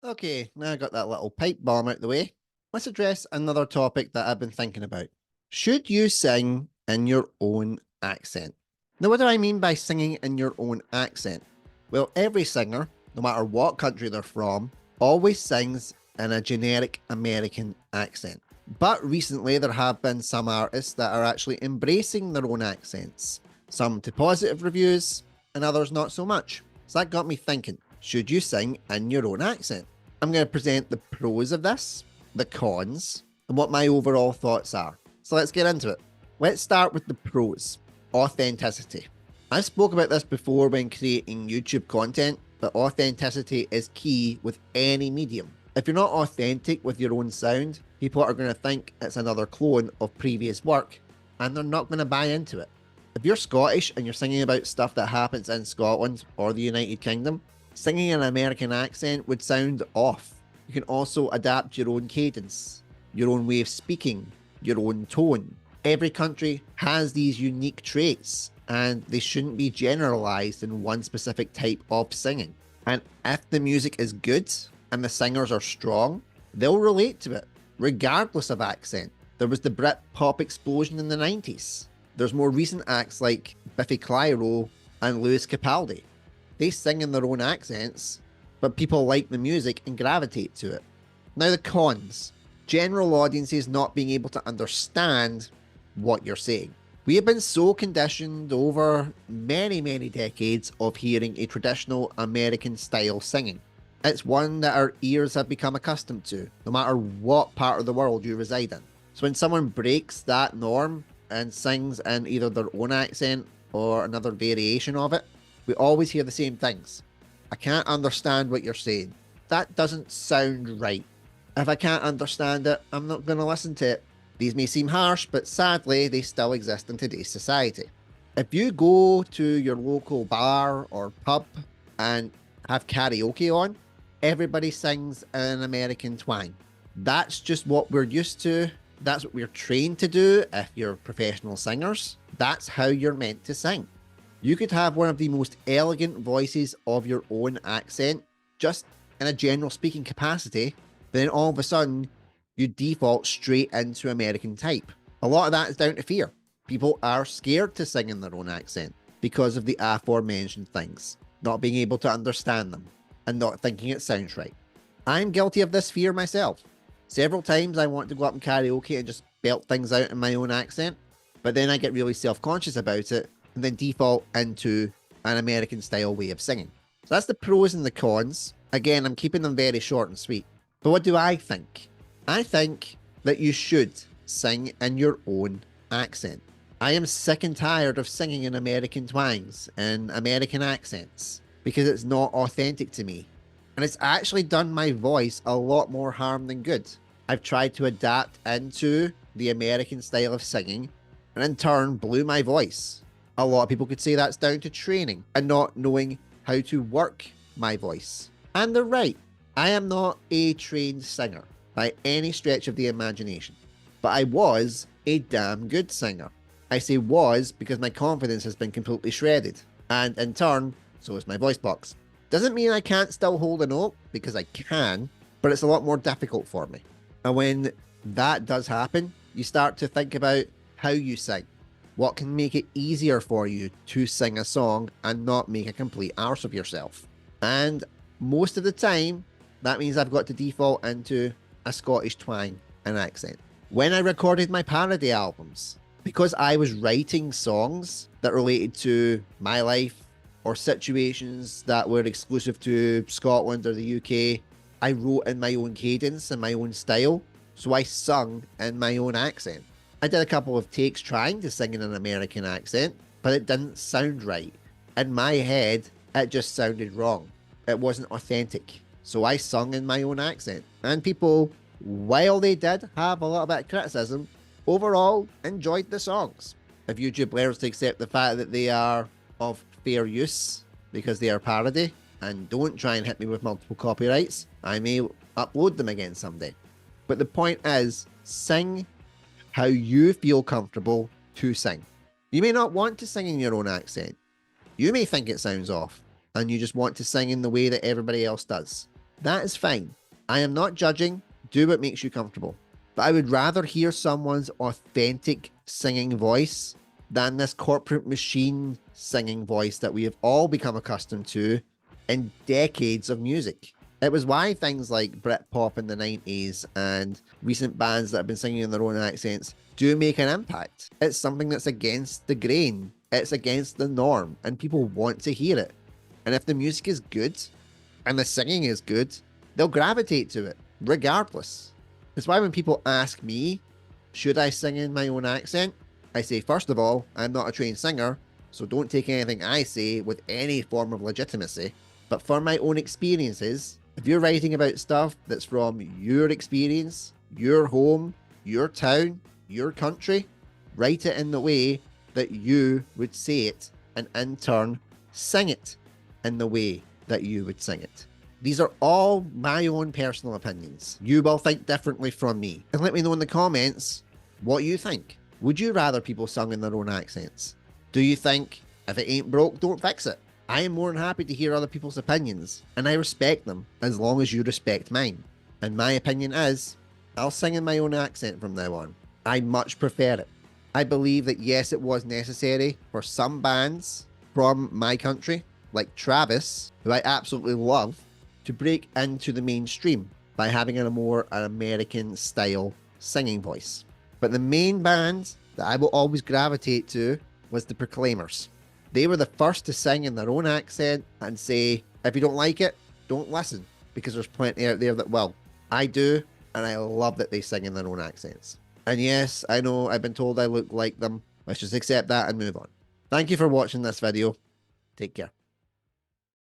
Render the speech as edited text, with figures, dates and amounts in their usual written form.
Okay, now I got that little pipe bomb out the way. Let's address another topic that I've been thinking about. Should you sing in your own accent? Now, what do I mean by singing in your own accent? Well, every singer, no matter what country they're from, always sings in a generic American accent. But recently, there have been some artists that are actually embracing their own accents, some to positive reviews, and others not so much. So that got me thinking, should you sing in your own accent? I'm going to present the pros of this, the cons, and what my overall thoughts are. So let's get into it. Let's start with the pros. Authenticity. I spoke about this before when creating YouTube content, but authenticity is key with any medium. If you're not authentic with your own sound, people are going to think it's another clone of previous work, and they're not going to buy into it. If you're Scottish and you're singing about stuff that happens in Scotland or the United Kingdom, singing an American accent would sound off. You can also adapt your own cadence, your own way of speaking, your own tone. Every country has these unique traits, and they shouldn't be generalized in one specific type of singing. And if the music is good and the singers are strong, they'll relate to it, regardless of accent. There was the Brit pop explosion in the 90s. There's more recent acts like Biffy Clyro and Lewis Capaldi. They sing in their own accents, but people like the music and gravitate to it. Now, the cons. General audiences not being able to understand what you're saying. We have been so conditioned over many, many decades of hearing a traditional American style singing. It's one that our ears have become accustomed to, no matter what part of the world you reside in. So when someone breaks that norm and sings in either their own accent or another variation of it, we always hear the same things. I can't understand what you're saying. That doesn't sound right. If I can't understand it, I'm not going to listen to it. These may seem harsh, but sadly, they still exist in today's society. If you go to your local bar or pub and have karaoke on, everybody sings in an American twang. That's just what we're used to. That's what we're trained to do if you're professional singers. That's how you're meant to sing. You could have one of the most elegant voices of your own accent, just in a general speaking capacity, then all of a sudden, you default straight into American type. A lot of that is down to fear. People are scared to sing in their own accent because of the aforementioned things, not being able to understand them, and not thinking it sounds right. I'm guilty of this fear myself. Several times I want to go up in karaoke and just belt things out in my own accent, but then I get really self-conscious about it and then default into an American style way of singing. So that's the pros and the cons. Again, I'm keeping them very short and sweet. But what do I think? I think that you should sing in your own accent. I am sick and tired of singing in American twangs and American accents because it's not authentic to me. And it's actually done my voice a lot more harm than good. I've tried to adapt into the American style of singing and in turn blew my voice. A lot of people could say that's down to training and not knowing how to work my voice. And they're right. I am not a trained singer by any stretch of the imagination, but I was a damn good singer. I say was because my confidence has been completely shredded, and in turn, so is my voice box. Doesn't mean I can't still hold a note, because I can, but it's a lot more difficult for me. And when that does happen, you start to think about how you sing. What can make it easier for you to sing a song and not make a complete arse of yourself? And most of the time, that means I've got to default into a Scottish twang and accent. When I recorded my parody albums, because I was writing songs that related to my life or situations that were exclusive to Scotland or the UK, I wrote in my own cadence and my own style, so I sung in my own accent. I did a couple of takes trying to sing in an American accent, but it didn't sound right. In my head, it just sounded wrong. It wasn't authentic. So I sung in my own accent. And people, while they did have a little bit of criticism, overall enjoyed the songs. If YouTube learns to accept the fact that they are of fair use because they are parody, and don't try and hit me with multiple copyrights, I may upload them again someday. But the point is, sing how you feel comfortable to sing. You may not want to sing in your own accent. You may think it sounds off, and you just want to sing in the way that everybody else does. That is fine. I am not judging. Do what makes you comfortable. But I would rather hear someone's authentic singing voice than this corporate machine singing voice that we have all become accustomed to in decades of music. It was why things like Britpop in the 90s and recent bands that have been singing in their own accents do make an impact. It's something that's against the grain, it's against the norm, and people want to hear it. And if the music is good and the singing is good, they'll gravitate to it regardless. It's why when people ask me, should I sing in my own accent? I say, first of all, I'm not a trained singer, so don't take anything I say with any form of legitimacy. But for my own experiences, if you're writing about stuff that's from your experience, your home, your town, your country, write it in the way that you would say it, and in turn, sing it in the way that you would sing it. These are all my own personal opinions. You will think differently from me. And let me know in the comments what you think. Would you rather people sung in their own accents? Do you think if it ain't broke, don't fix it? I am more than happy to hear other people's opinions, and I respect them as long as you respect mine. And my opinion is, I'll sing in my own accent from now on. I much prefer it. I believe that yes, it was necessary for some bands from my country, like Travis, who I absolutely love, to break into the mainstream by having a more American style singing voice. But the main band that I will always gravitate to was the Proclaimers. They were the first to sing in their own accent and say, if you don't like it, don't listen, because there's plenty out there that will. I do, and I love that they sing in their own accents. And yes, I know I've been told I look like them. Let's just accept that and move on. Thank you for watching this video. Take care.